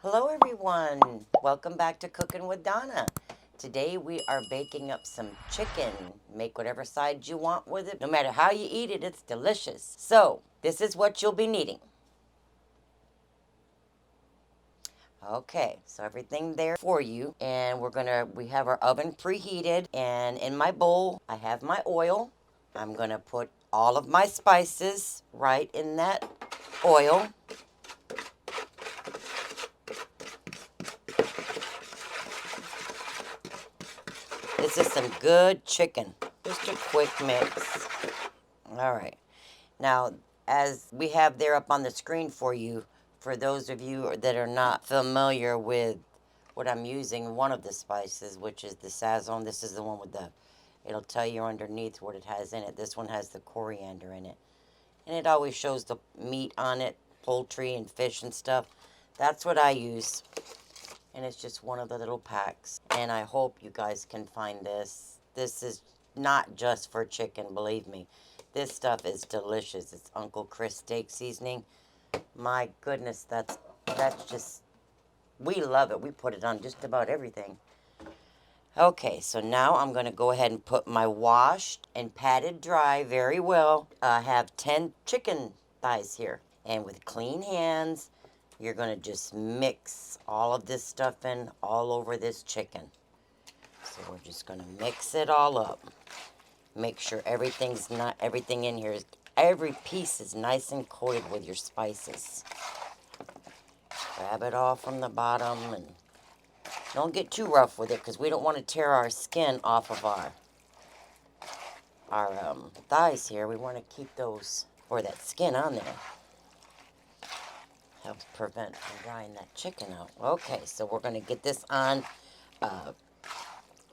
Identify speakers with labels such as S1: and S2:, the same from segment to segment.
S1: Hello everyone, welcome back to Cooking with Donna. Today we are baking up some chicken. Make whatever side you want with it. No matter how you eat it, it's delicious. So, this is what you'll be needing. Okay, so everything there for you. And we have our oven preheated. And in my bowl, I have my oil. I'm gonna put all of my spices right in that oil. This is some good chicken. Just a quick mix. All right. Now, as we have there up on the screen for you, for those of you that are not familiar with what I'm using, one of the spices, which is the sazon. This is the one with the, it'll tell you underneath what it has in it. This one has the coriander in it. And it always shows the meat on it, poultry and fish and stuff. That's what I use. And it's just one of the little packs. And I hope you guys can find this. This is not just for chicken, believe me. This stuff is delicious. It's Uncle Chris steak seasoning. My goodness, that's just, we love it. We put it on just about everything. Okay, so now I'm going to go ahead and put my washed and patted dry very well. I have 10 chicken thighs here. And with clean hands, you're going to just mix all of this stuff in all over this chicken. So we're just going to mix it all up. Make sure everything in here is, every piece is nice and coated with your spices. Grab it all from the bottom and don't get too rough with it because we don't want to tear our skin off of our thighs here. We want to keep those, or that skin on there. Helps prevent from drying that chicken out. Okay, so we're going to get this on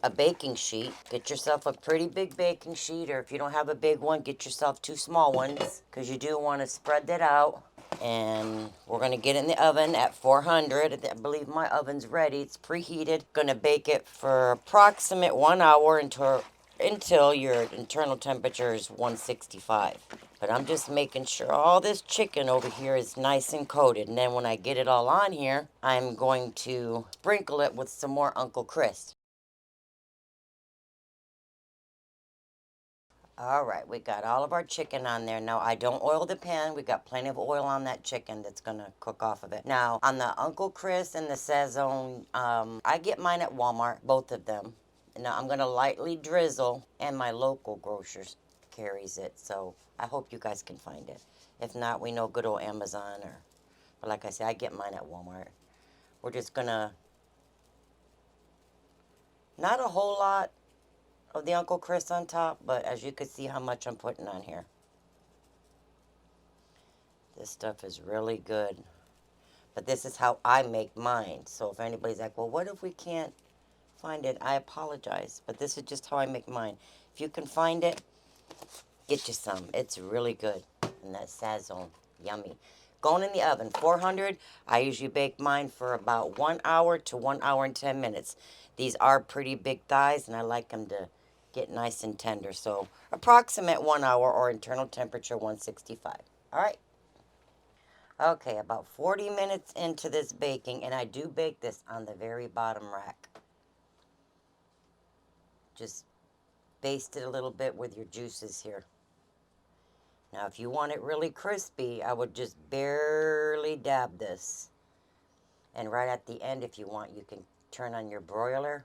S1: a baking sheet. Get yourself a pretty big baking sheet, or if you don't have a big one, get yourself 2 small ones, because you do want to spread that out. And we're going to get it in the oven at 400. I believe my oven's ready. It's preheated. Going to bake it for approximate 1 hour until your internal temperature is 165. But I'm just making sure all this chicken over here is nice and coated. And then when I get it all on here, I'm going to sprinkle it with some more Uncle Chris. All right, we got all of our chicken on there. Now, I don't oil the pan. We got plenty of oil on that chicken that's going to cook off of it. Now, on the Uncle Chris and the Sazon, I get mine at Walmart, both of them. Now, I'm going to lightly drizzle, and my local grocer carries it. So, I hope you guys can find it. If not, we know good old Amazon. But like I said, I get mine at Walmart. We're just going to, not a whole lot of the Uncle Chris on top, but as you can see how much I'm putting on here. This stuff is really good. But this is how I make mine. So if anybody's like, well, what if we can't find it? I apologize. But this is just how I make mine. If you can find it, get you some. It's really good. And that Sazon, yummy. Going in the oven, 400. I usually bake mine for about 1 hour to 1 hour and 10 minutes. These are pretty big thighs, and I like them to get nice and tender. So approximate 1 hour, or internal temperature 165. All right. Okay, about 40 minutes into this baking, and I do bake this on the very bottom rack. Just baste it a little bit with your juices here. Now, if you want it really crispy, I would just barely dab this. And right at the end, if you want, you can turn on your broiler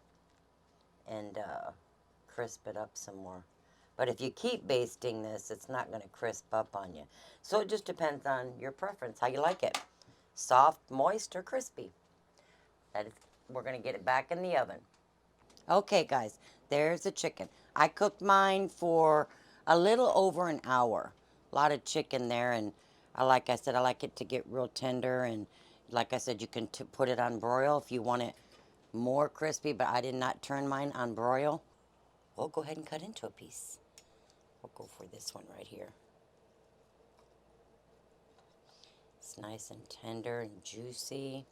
S1: and crisp it up some more. But if you keep basting this, it's not going to crisp up on you. So it just depends on your preference, how you like it. Soft, moist, or crispy. We're going to get it back in the oven. Okay, guys, there's the chicken. I cooked mine for a little over an hour. A lot of chicken there, and like I said, I like it to get real tender. And like I said, you can put it on broil if you want it more crispy, but I did not turn mine on broil. We'll go ahead and cut into a piece. We'll go for this one right here. It's It's nice and tender and juicy.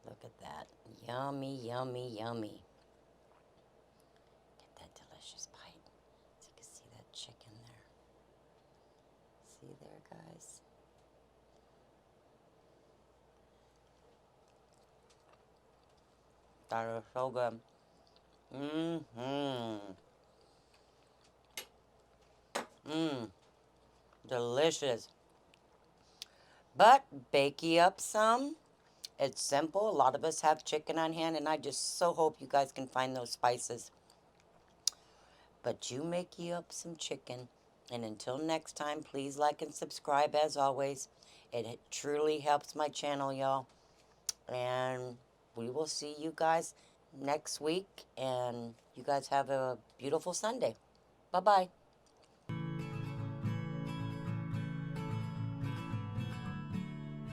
S1: Look at that. Yummy, yummy, yummy. Get that delicious bite. So you can see that chicken there. See there, guys? That is so good. Mmm. Mmm. Delicious. But bake ye up some. It's simple. A lot of us have chicken on hand, and I just so hope you guys can find those spices. But you make ye up some chicken. And until next time, please like and subscribe as always. It truly helps my channel, y'all. And we will see you guys next week. And you guys have a beautiful Sunday. Bye-bye.